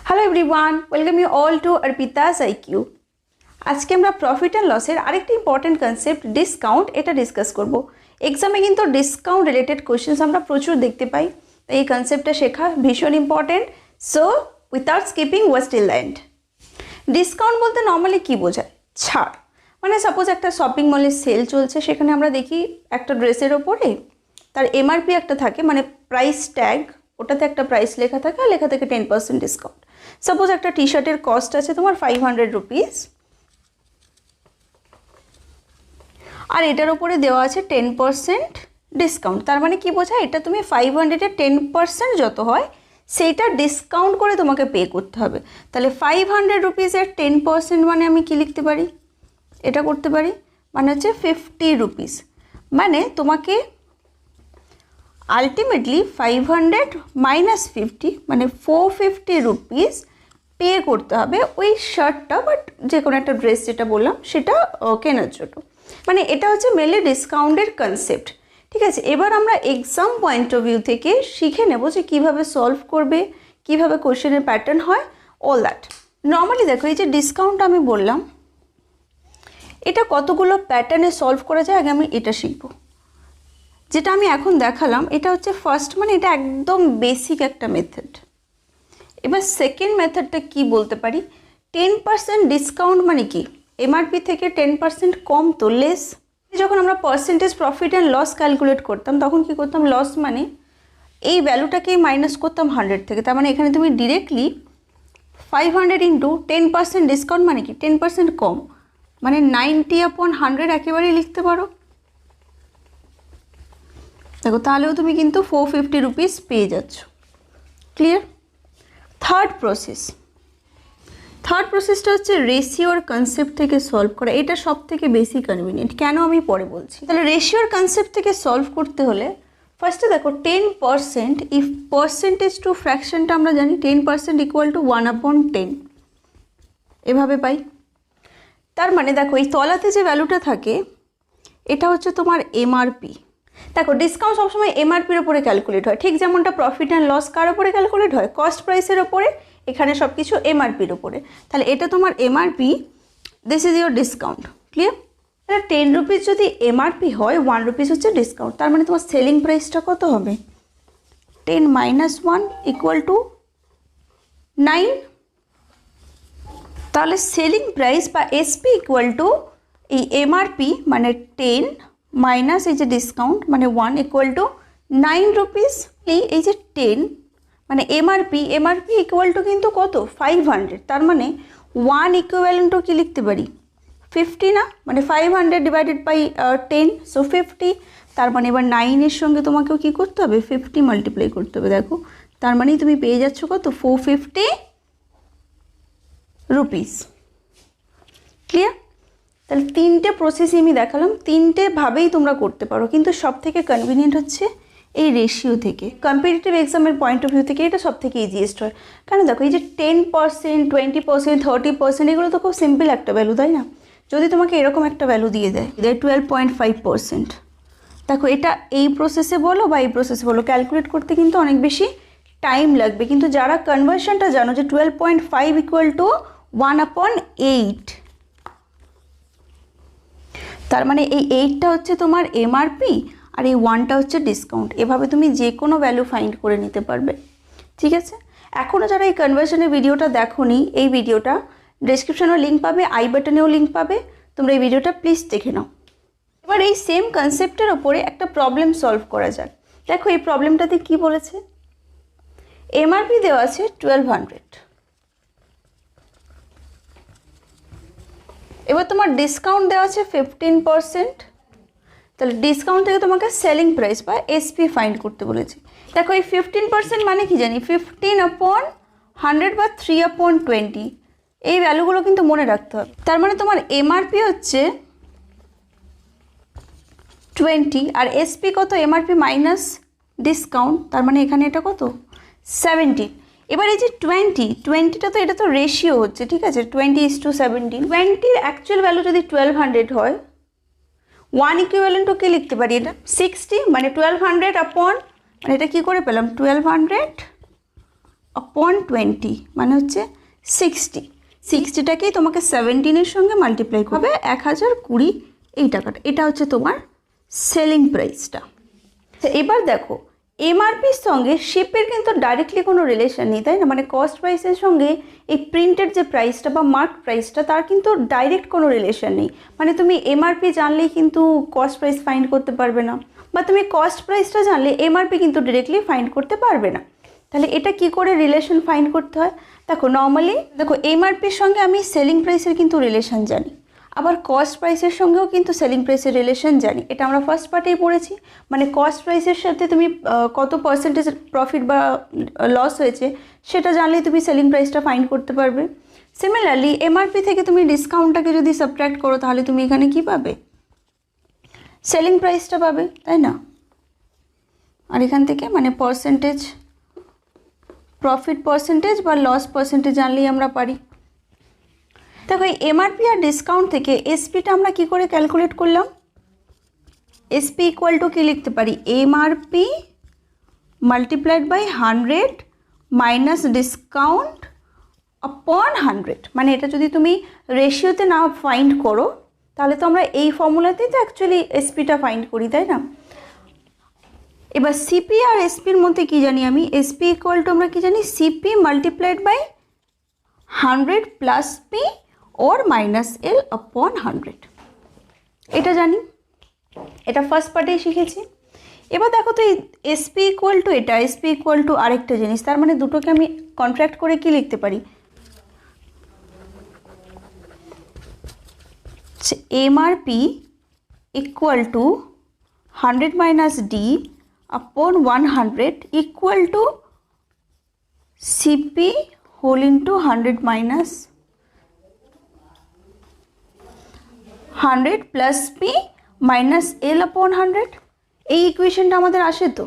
Hello everyone, welcome you all to Arpita's IQ. আজকে আমরা profit and লসের আরেকটি ইম্পর্টেন্ট কনসেপ্ট ডিসকাউন্ট এটা ডিসকাস করব। এক্সামে কিন্তু ডিসকাউন্ট রিলেটেড কোয়েশ্চেন্স আমরা প্রচুর দেখতে পাই, তাই এই কনসেপ্টটা শেখা ভীষণ important. So without skipping was till the end. Discount বলতে নর্মালি কী বোঝায়? ছাড়। মানে সাপোজ একটা শপিং মলে সেল চলছে, সেখানে আমরা দেখি একটা ড্রেসের ওপরে তার এমআরপি একটা থাকে, মানে প্রাইস ট্যাগ, ওটাতে একটা প্রাইস লেখা থাকে আর লেখা থাকে 10% ডিসকাউন্ট। সাপোজ একটা টি শার্টের কস্ট আছে তোমার 500 রুপিস, আর এটার উপরে দেওয়া আছে 10% ডিসকাউন্ট। তার মানে কি বোঝায়? এটা তুমি 500-এর 10% যত হয় সেইটা ডিসকাউন্ট করে তোমাকে পে করতে হবে। তাহলে 500 রুপিসের 10% মানে আমি কি লিখতে পারি? এটা করতে পারি, মানে হচ্ছে 50 রুপিস। মানে তোমাকে আলটিমেটলি 500 মাইনাস 50 মানে 450 রুপিস পে করতে হবে ওই শার্টটা, বাট যে কোনো একটা ড্রেস যেটা বললাম সেটা কেনার জন্য। মানে এটা হচ্ছে মেনলি ডিসকাউন্টের কনসেপ্ট। ঠিক আছে, এবার আমরা এক্সাম পয়েন্ট অফ ভিউ থেকে শিখে নেব যে কীভাবে সলভ করবে, কীভাবে কোশ্চেনের প্যাটার্ন হয়, অল দ্যাট। নর্মালি দেখো, এই যে ডিসকাউন্ট আমি বললাম, এটা কতগুলো প্যাটার্নে সলভ করা যায় আগে আমি এটা শিখব। যেটা আমি এখন দেখালাম এটা হচ্ছে ফার্স্ট, মানে এটা একদম বেসিক একটা মেথড। এবার সেকেন্ড মেথডটা কি বলতে পারি? 10% ডিসকাউন্ট মানে কি? এমআরপি থেকে 10% কম, তো লেস। যখন আমরা percentage profit and loss calculate করতাম তখন কি করতাম? লস মানে এই ভ্যালুটাকেই মাইনাস করতাম 100 থেকে। তার মানে এখানে তুমি ডিরেক্টলি 500 ইন্টু 10% ডিসকাউন্ট মানে কি? 10% কম, মানে 90/100 একেবারেই লিখতে পারো। দেখো, তাহলেও তুমি কিন্তু 450 রুপিস পেয়ে যাচ্ছ। ক্লিয়ার? থার্ড প্রসেসটা হচ্ছে রেশিওর কনসেপ্ট থেকে সলভ করা। এটা সব থেকে বেশি কনভিনিয়েন্ট। কেন আমি পরে বলছি। তাহলে রেশিওর কনসেপ্ট থেকে সলভ করতে হলে ফার্স্টে দেখো 10%, ইফ পার্সেন্টেজ টু ফ্র্যাকশনটা আমরা জানি 10% ইকুয়াল টু 1/10, এভাবে পাই। তার মানে দেখো এই তলাতে যে ভ্যালুটা থাকে এটা হচ্ছে তোমার এমআরপি। দেখো, ডিসকাউন্ট সবসময় এমআরপির ওপরে ক্যালকুলেট হয়, ঠিক যেমনটা প্রফিট অ্যান্ড লস কার ওপরে ক্যালকুলেট হয়? কস্ট প্রাইসের ওপরে। এখানে সব কিছু এমআরপির ওপরে। তাহলে এটা তোমার MRP, this is your discount. Clear? তাহলে 10 রুপিস যদি এমআরপি হয়, 1 রুপিস হচ্ছে ডিসকাউন্ট। তার মানে তোমার সেলিং প্রাইসটা কত হবে? 10 মাইনাস 1 ইকুয়াল টু 9। তাহলে সেলিং প্রাইস বা এসপি ইকুয়াল টু এই এমআরপি মানে 10 মাইনাস এই যে ডিসকাউন্ট মানে 1 ইকুয়াল টু 9 রুপিস। এই যে 10 মানে এমআরপি ইকুয়াল টু কিন্তু কত? 500। তার মানে 1 ইকুইভ্যালেন্ট টু কি লিখতে পারি? 50 না? মানে 500 ডিভাইডেড বাই 10, সো 50। তার মানে এবার 9-এর সঙ্গে তোমাকেও কী করতে হবে? 50 মাল্টিপ্লাই করতে হবে। দেখো, তার মানেই তুমি পেয়ে যাচ্ছ কত? 450 রুপিস। ক্লিয়ার? তাহলে তিনটে প্রসেসই আমি দেখালাম, তিনটেভাবেই তোমরা করতে পারো, কিন্তু সব থেকে কনভিনিয়েন্ট হচ্ছে এই রেশিও থেকে। কম্পিটিটিভ এক্সামের পয়েন্ট অফ ভিউ থেকে এটা সব থেকে ইজিয়েস্ট হয়। কেন? দেখো, এই যে 10%, 20%, 30% এগুলো তো খুব সিম্পল একটা ভ্যালু, তাই না? যদি তোমাকে এরকম একটা ভ্যালু দিয়ে দেয় 12.5%, দেখো এটা এই প্রসেসে বলো বা এই প্রসেসে বলো, ক্যালকুলেট করতে কিন্তু অনেক বেশি টাইম লাগবে। কিন্তু যারা কনভার্সনটা জানো যে 12.5 ইকুয়াল টু 1/8, তার মানে এই 8টা হচ্ছে তোমার এমআরপি আর এই 1টা হচ্ছে ডিসকাউন্ট। এভাবে তুমি যে কোনো ভ্যালু ফাইন্ড করে নিতে পারবে। ঠিক আছে? এখনও যারা এই কনভার্সনের ভিডিওটা দেখোনি, এই ভিডিওটা ডেসক্রিপশনেও লিঙ্ক পাবে, আই বাটনেও লিঙ্ক পাবে, তোমরা এই ভিডিওটা প্লিজ দেখে নাও। এবার এই সেম কনসেপ্টের ওপরে একটা প্রবলেম সলভ করা যাক। দেখো, এই প্রবলেমটাতে কি বলেছে? এমআরপি দেওয়া আছে 1200, এবার তোমার ডিসকাউন্ট দেওয়া আছে 15%। তাহলে ডিসকাউন্ট থেকে তোমাকে সেলিং প্রাইস বা এসপি ফাইন্ড করতে বলেছে। দেখো, এই 15% মানে কি জানি? 15/100 বা 3/20। এই ভ্যালুগুলো কিন্তু মনে রাখতে হবে। তার মানে তোমার এমআরপি হচ্ছে 20 আর এসপি কত? এমআরপি মাইনাস ডিসকাউন্ট, তার মানে এখানে এটা কত? 17। এবার এই যে 20টা তো এটা তো রেশিও হচ্ছে, ঠিক আছে? 20:17। 20-র অ্যাকচুয়াল ভ্যালু যদি 1200 হয়, 1 ইকুইভ্যালেন্ট টু কি লিখতে পারি? এটা 60, মানে 1200 আপন, মানে এটা কী করে পেলাম? 1200 अपॉन 20 মানে হচ্ছে 60। 60টাকেই তোমাকে 17-এর সঙ্গে মাল্টিপ্লাই করবে 1020 এই টাকাটা। এটা হচ্ছে তোমার সেলিং প্রাইসটা। এবার দেখো এমআরপির সঙ্গে শিপের কিন্তু ডাইরেক্টলি কোনো রিলেশন নেই, তাই না? মানে কস্ট প্রাইসের সঙ্গে এই প্রিন্টেড যে প্রাইসটা বা মার্ক প্রাইসটা তার কিন্তু ডাইরেক্ট কোনো রিলেশন নেই। মানে তুমি এমআরপি জানলেই কিন্তু কস্ট প্রাইস ফাইন্ড করতে পারবে না, বা তুমি কস্ট প্রাইসটা জানলে এমআরপি কিন্তু ডিরেক্টলি ফাইন্ড করতে পারবে না। তাহলে এটা কি করে রিলেশন ফাইন্ড করতে হয়? দেখো নর্মালি দেখো এমআরপির সঙ্গে আমি সেলিং প্রাইসের কিন্তু রিলেশন জানি, আবার কস্ট প্রাইসের সঙ্গেও কিন্তু সেলিং প্রাইসের রিলেশন জানি। এটা আমরা ফার্স্ট পার্টেই পড়েছি। মানে কস্ট প্রাইসের সাথে তুমি কত পার্সেন্টেজ প্রফিট বা লস হয়েছে সেটা জানলেই তুমি সেলিং প্রাইসটা ফাইন্ড করতে পারবে। সিমিলারলি এমআরপি থেকে তুমি ডিসকাউন্টটাকে যদি সাবট্র্যাক্ট করো তাহলে তুমি এখানে কি পাবে? সেলিং প্রাইসটা পাবে, তাই না? আর এখান থেকে মানে পার্সেন্টেজ, প্রফিট পার্সেন্টেজ বা লস পার্সেন্টেজ জানলেই আমরা পারি। দেখো এই এমআরপি আর ডিসকাউন্ট থেকে এসপিটা আমরা কি করে ক্যালকুলেট করলাম? এসপি ইকুয়াল টু কী লিখতে পারি? MRP multiplied by 100 minus discount upon 100। মানে এটা যদি তুমি রেশিওতে না ফাইন্ড করো তাহলে তো আমরা এই ফর্মুলাতেই তো অ্যাকচুয়ালি এসপিটা ফাইন্ড করি, তাই না? এবার সিপি আর এসপির মধ্যে কী জানি আমি? এসপি ইকুয়াল টু আমরা কী জানি? CP multiplied by 100 plus P or minus L upon 100 এটা জানি, এটা ফার্স্ট পার্টেই শিখেছি। এবার দেখো তো এসপি ইকুয়াল টু এটা, এসপি ইকুয়াল টু আরেকটা জিনিস, তার মানে দুটোকে আমি কন্ট্রাক্ট করে কি লিখতে পারি? MRP equal to 100 minus D upon 100 equal to CP whole into 100 minus 100 plus P minus L upon 100। এই ইকুয়েশনটা আমাদের আসে তো।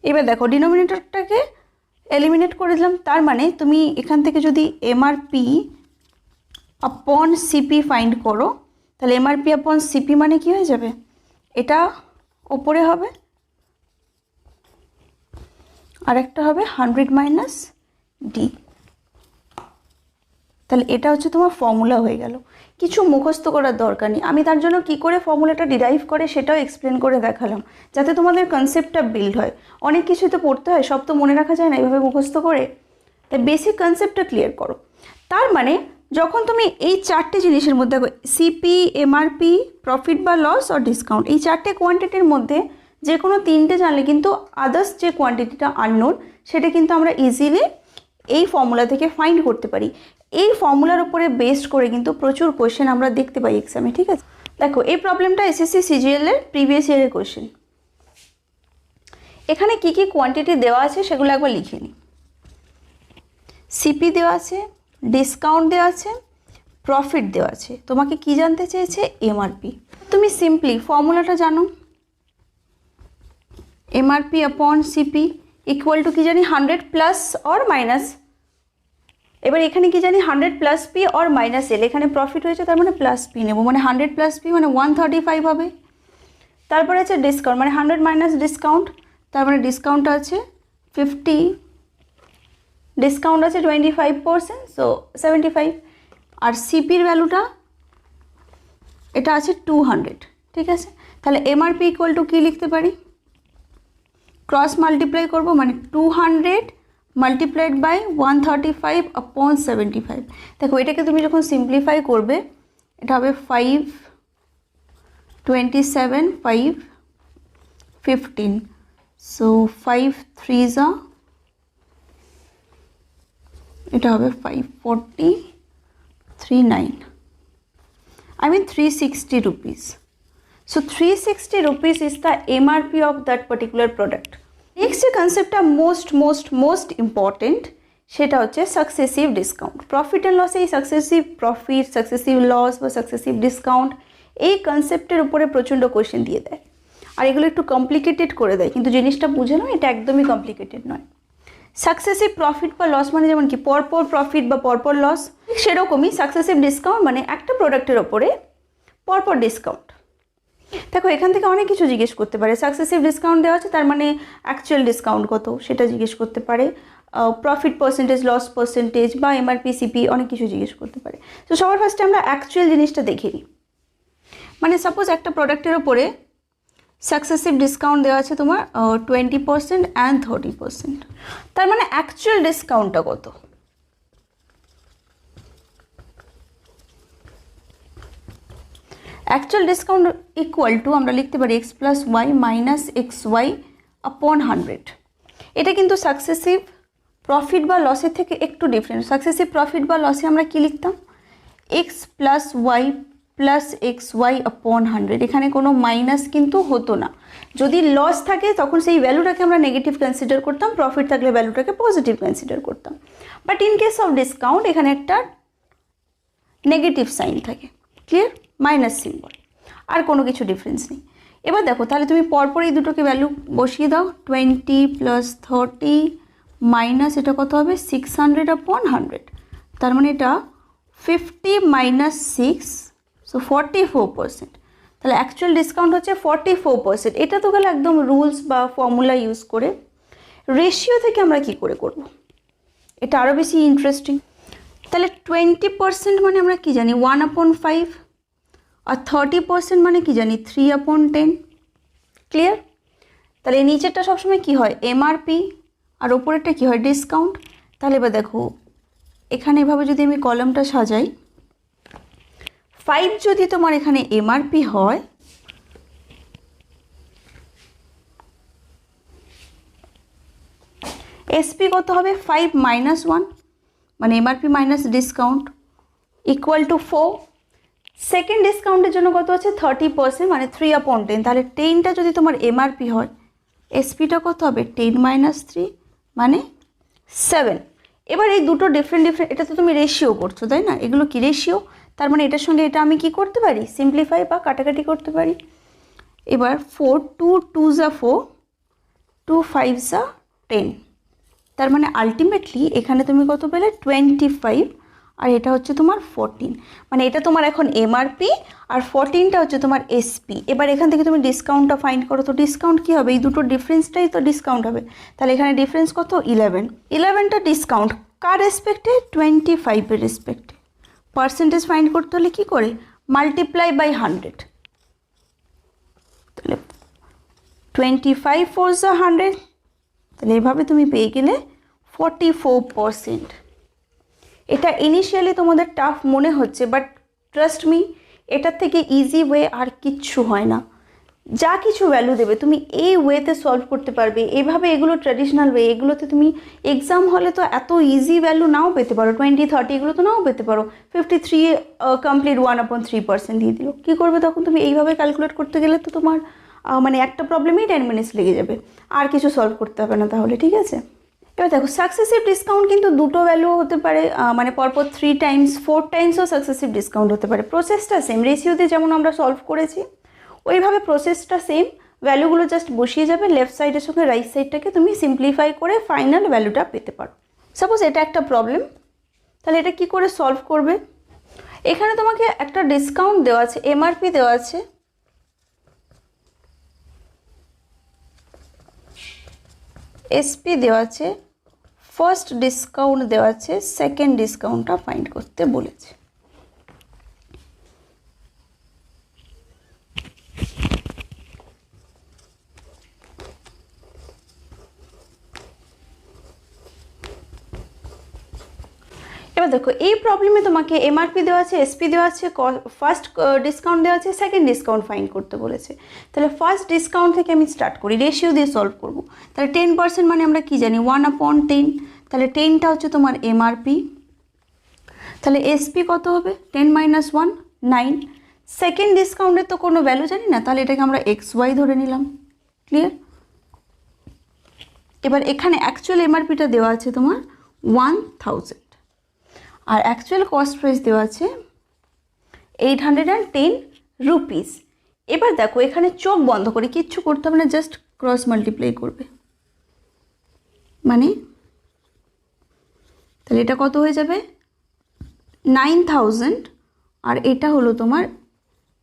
এবার দেখো ডিনোমিনেটরটাকে এলিমিনেট করে দিলাম, তার মানে তুমি এখান থেকে যদি এমআরপি আপন সিপি ফাইন্ড করো তাহলে এমআরপি আপন সিপি মানে কি হয়ে যাবে? এটা ওপরে হবে আর একটা হবে 100 মাইনাস ডি। তাহলে এটা হচ্ছে তোমার ফর্মুলা হয়ে গেল। কিছু মুখস্থ করার দরকার নেই। আমি তার জন্য কি করে ফর্মুলাটা ডিরাইভ করে সেটাও এক্সপ্লেন করে দেখালাম, যাতে তোমাদের কনসেপ্টটা বিল্ড হয়। অনেক কিছুই তো পড়তে হয়, সব তো মনে রাখা যায় না এইভাবে মুখস্থ করে। তাই বেসিক কনসেপ্টটা ক্লিয়ার করো। তার মানে যখন তুমি এই চারটে জিনিসের মধ্যে সিপি, এমআরপি, প্রফিট বা লস আর ডিসকাউন্ট, এই চারটে কোয়ান্টিটির মধ্যে যে কোনো তিনটে জানলে কিন্তু আদার্স যে কোয়ান্টিটিটা আননোন সেটা কিন্তু আমরা ইজিলি এই ফর্মুলা থেকে ফাইন্ড করতে পারি। এই ফর্মুলার উপরে বেসড করে কিন্তু প্রচুর কোয়েশ্চেন আমরা দেখতে পাই এক্সামে, ঠিক আছে? দেখো এই প্রবলেমটা এসএসসি সিজিএল এর প্রিভিয়াস ইয়ারের কোয়েশ্চেন। এখানে কি কি কোয়ান্টিটি দেওয়া আছে সেগুলো একবার লিখে নিই। সিপি দেওয়া আছে, ডিসকাউন্ট দেওয়া আছে, প্রফিট দেওয়া আছে। তোমাকে কি জানতে চেয়েছে? এমআরপি। তুমি সিম্পলি ফর্মুলাটা জানো, MRP upon CP equal to কি জানি 100 প্লাস অর মাইনাস। এবার এখানে কি জানি 100 plus P or minus L. এখানে প্রফিট হয়েছে তার মানে প্লাস পি নেব, মানে 100 প্লাস পি মানে 135 হবে। তারপরে আছে ডিসকাউন্ট, মানে 100 মাইনাস ডিসকাউন্ট, তার মানে ডিসকাউন্ট আছে 50, ডিসকাউন্ট আছে 25%, সো 75। আর সিপির ভ্যালুটা এটা আছে 200, ঠিক আছে? তাহলে এমআরপি ইকুয়াল টু কী লিখতে পারি? ক্রস মাল্টিপ্লাই করবো, মানে 200 মাল্টিপ্লাইড বাই 135 अपॉन 75। দেখো এটাকে তুমি যখন সিম্পলিফাই করবে এটা হবে 5, 27, 5, 15, সো 5 3 যা এটা হবে 540, 39, I mean 360 rupees. So 360 rupees is the MRP of that particular product. Next যে কনসেপ্টটা মোস্ট ইম্পর্টেন্ট সেটা হচ্ছে সাকসেসিভ ডিসকাউন্ট। প্রফিট অ্যান্ড লসে এই সাকসেসিভ প্রফিট, সাকসেসিভ লস বা সাকসেসিভ ডিসকাউন্ট এই কনসেপ্টের উপরে প্রচণ্ড কোয়েশ্চেন দিয়ে দেয়, আর এগুলো একটু কমপ্লিকেটেড করে দেয়, কিন্তু জিনিসটা বুঝে নাও এটা একদমই কমপ্লিকেটেড নয়। সাকসেসিভ প্রফিট বা লস মানে যেমন কি পরপর প্রফিট বা পরপর লস, সেরকমই সাকসেসিভ ডিসকাউন্ট মানে একটা প্রোডাক্টের ওপরে পরপর ডিসকাউন্ট। দেখো এখান থেকে অনেক কিছু জিজ্ঞেস করতে পারে। সাকসেসিভ ডিসকাউন্ট দেওয়া আছে তার মানে অ্যাকচুয়াল ডিসকাউন্ট কত সেটা জিজ্ঞেস করতে পারে। প্রফিট পার্সেন্টেজ, লস পার্সেন্টেজ বা এমআরপি, সিপি অনেক কিছু জিজ্ঞেস করতে পারে। তো সবার ফার্স্টে আমরা অ্যাকচুয়াল জিনিসটা দেখে নিই। মানে সাপোজ একটা প্রোডাক্টের ওপরে সাকসেসিভ ডিসকাউন্ট দেওয়া আছে তোমার 20% অ্যান্ড 30%। তার মানে অ্যাকচুয়াল ডিসকাউন্টটা কত? অ্যাকচুয়াল ডিসকাউন্ট ইকুয়াল টু আমরা লিখতে পারি x plus Y minus XY upon 100। এটা কিন্তু সাকসেসিভ প্রফিট বা লসের থেকে একটু ডিফারেন্ট। সাকসেসিভ প্রফিট বা লসে আমরা কি লিখতাম? x plus Y plus XY upon 100। এখানে কোনো মাইনাস কিন্তু হতো না। যদি লস থাকে তখন সেই ভ্যালুটাকে আমরা নেগেটিভ কনসিডার করতাম, প্রফিট থাকলে ভ্যালুটাকে পজিটিভ কনসিডার করতাম। But in case of discount এখানে একটা নেগেটিভ সাইন থাকে, ক্লিয়ার, মাইনাস সিম্বল, আর কোনো কিছু ডিফারেন্স নেই। এবার দেখো তাহলে তুমি পরপর এই দুটোকে ভ্যালু বসিয়ে দাও। 20 প্লাস 30 মাইনাস এটা কত হবে? 600 আপন 100। তার মানে এটা 50 মাইনাস 6, সো 44%। তাহলে অ্যাকচুয়াল ডিসকাউন্ট হচ্ছে 44%। এটা তো গেলে একদম রুলস বা ফর্মুলা ইউজ করে। রেশিও থেকে আমরা কি করে করব? এটা আরও বেশি ইন্টারেস্টিং। তাহলে 20% মানে আমরা কি জানি? 1/5। আর 30% মানে কি জানি? 3/10। ক্লিয়ার? তাহলে নিচেরটা সবসময় কি হয়? এমআরপি, আর ওপরেরটা কি হয়? ডিসকাউন্ট। তাহলে এবার দেখো এখানে এভাবে যদি আমি কলামটা সাজাই, 5 যদি তোমার এখানে এমআরপি হয়, এসপি কত হবে? 5 মাইনাস 1 মানে MRP minus discount equal to 4। Second ডিসকাউন্টের জন্য কত আছে? 30% মানে 3/10। তাহলে 10টা যদি তোমার এমআরপি হয়, এসপিটা কত হবে? 10 মাইনাস 3 মানে 7। এবার এই দুটো ডিফারেন্ট, এটা তো তুমি রেশিও করছো, তাই না? এগুলো কি রেশিও? তার মানে এটার সঙ্গে এটা আমি কি করতে পারি? সিম্পলিফাই বা কাটাকাটি করতে পারি। এবার 4 2 2 যা 4, 2 5 যা 10। তার মানে আলটিমেটলি এখানে তুমি কত পেলে? 25, আর এটা হচ্ছে তোমার 14। মানে এটা তোমার এখন এমআরপি, আর 14টা হচ্ছে তোমার এসপি। এবার এখান থেকে তুমি ডিসকাউন্টটা ফাইন্ড করো, তো ডিসকাউন্ট কী হবে? এই দুটো ডিফারেন্সটাই তো ডিসকাউন্ট হবে। তাহলে এখানে ডিফারেন্স কত? 11। 11টা ডিসকাউন্ট কার রেসপেক্টে? 25-এর রেসপেক্টে। পার্সেন্টেজ ফাইন্ড করতে হলে কী করে? Multiply by 100। তাহলে 25 4 যা 100। তাহলে এভাবে তুমি পেয়ে গেলে 44%। এটা ইনিশিয়ালি তোমাদের টাফ মনে হচ্ছে, বাট ট্রাস্ট মি, এটার থেকে ইজি ওয়ে আর কিচ্ছু হয় না। যা কিছু ভ্যালু দেবে তুমি এই ওয়েতে সলভ করতে পারবে। এভাবে এগুলো ট্র্যাডিশনাল ওয়ে, এগুলোতে তুমি এক্সাম হলে তো এত ইজি ভ্যালু নাও পেতে পারো, 20 30 এগুলো তো নাও পেতে পারো। 53 কমপ্লিট 1/3% দিয়ে দিল, কী করবে তখন? তুমি এইভাবে ক্যালকুলেট করতে গেলে তো তোমার মানে একটা প্রবলেমেই 10 মিনিটস লেগে যাবে, আর কিছু সলভ করতে হবে না তাহলে, ঠিক আছে? এবার দেখো সাকসেসিভ ডিসকাউন্ট কিন্তু দুটো ভ্যালু হতে পারে, মানে পরপর 3 টাইমস 4 টাইমসও সাকসেসিভ ডিসকাউন্ট হতে পারে। প্রসেসটা সেম, রেশিওতে যেমন আমরা সলভ করেছি ওইভাবে প্রসেসটা সেম। ভ্যালুগুলো জাস্ট বসিয়ে যাবে, লেফট সাইডের সঙ্গে রাইট সাইডটাকে তুমি সিম্পলিফাই করে ফাইনাল ভ্যালুটা পেতে পারো। সাপোজ এটা একটা প্রবলেম, তাহলে এটা কি করে সলভ করবে? এখানে তোমাকে একটা ডিসকাউন্ট দেওয়া আছে, এমআরপি দেওয়া আছে, এসপি দেওয়া আছে, ফার্স্ট ডিসকাউন্ট দেওয়া আছে, সেকেন্ড ডিসকাউন্টটা ফাইন্ড করতে বলেছে। এবার দেখো এই প্রবলেমে তোমাকে এমআরপি দেওয়া আছে, এসপি দেওয়া আছে, ফার্স্ট ডিসকাউন্ট দেওয়া আছে, সেকেন্ড ডিসকাউন্ট ফাইন্ড করতে বলেছে। তাহলে ফার্স্ট ডিসকাউন্ট থেকে আমি স্টার্ট করি, রেশিও দিয়ে সলভ করব। তাহলে 10% মানে আমরা কি জানি? 1/10। তাহলে 10টা হচ্ছে তোমার এমআরপি। তাহলে এসপি কত হবে? 10 মাইনাস 1 9। সেকেন্ড ডিসকাউন্টের তো কোনো ভ্যালু জানি না, তাহলে এটাকে আমরা XY ধরে নিলাম। ক্লিয়ার? এবার এখানে অ্যাকচুয়াল এমআরপিটা দেওয়া আছে তোমার 1000, আর অ্যাকচুয়াল কস্ট প্রাইস দেওয়া আছে 810 রুপিস। এবার দেখো এখানে চোখ বন্ধ করে কিচ্ছু করতে হবে না, জাস্ট ক্রস মাল্টিপ্লাই করবে। মানে তাহলে এটা কত হয়ে যাবে? 9000, আর এটা হলো তোমার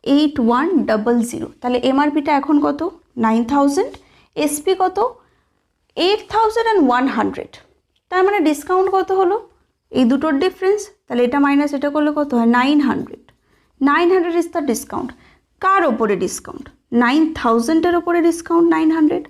8100। তাহলে এমআরপিটা এখন কত? 9000। এসপি কত? 8100। তার মানে ডিসকাউন্ট কত হলো, এই দুটোর ডিফারেন্স, তাহলে এটা মাইনাস এটা করলে কত হয় 900। 900 ইজ দ্য ডিসকাউন্ট। কার ওপরে ডিসকাউন্ট? 9000-এর ওপরে ডিসকাউন্ট 900।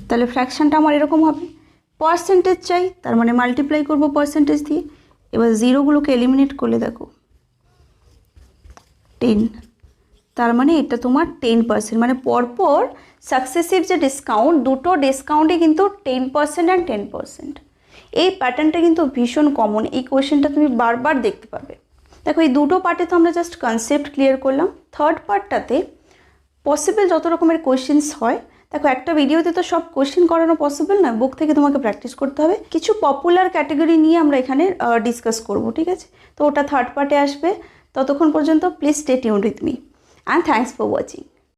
তাহলে ফ্র্যাকশনটা আমার এরকম হবে। পার্সেন্টেজ চাই, তার মানে মাল্টিপ্লাই করবো পার্সেন্টেজ দিয়ে। এবার জিরোগুলোকে এলিমিনেট করলে দেখো 10, তার মানে এটা তোমার 10%, মানে পরপর সাকসেসিভ যে ডিসকাউন্ট, দুটো ডিসকাউন্টে কিন্তু 10% অ্যান্ড 10%। এই প্যাটার্নটা কিন্তু ভীষণ কমন, এই কোয়েশ্চেনটা তুমি বারবার দেখতে পাবে। দেখো এই দুটো পার্টে তো আমরা জাস্ট কনসেপ্ট ক্লিয়ার করলাম। থার্ড পার্টটাতে পসিবল যত রকমের কোয়েশ্চেন্স হয়, দেখো একটা ভিডিওতে তো সব কোয়েশ্চেন করানো পসিবল না, বুক থেকে তোমাকে প্র্যাকটিস করতে হবে। কিছু পপুলার ক্যাটাগরি নিয়ে আমরা এখানে ডিসকাস করব, ঠিক আছে? তো ওটা থার্ড পার্টে আসবে। ততক্ষণ পর্যন্ত please stay tuned with me and thanks for watching.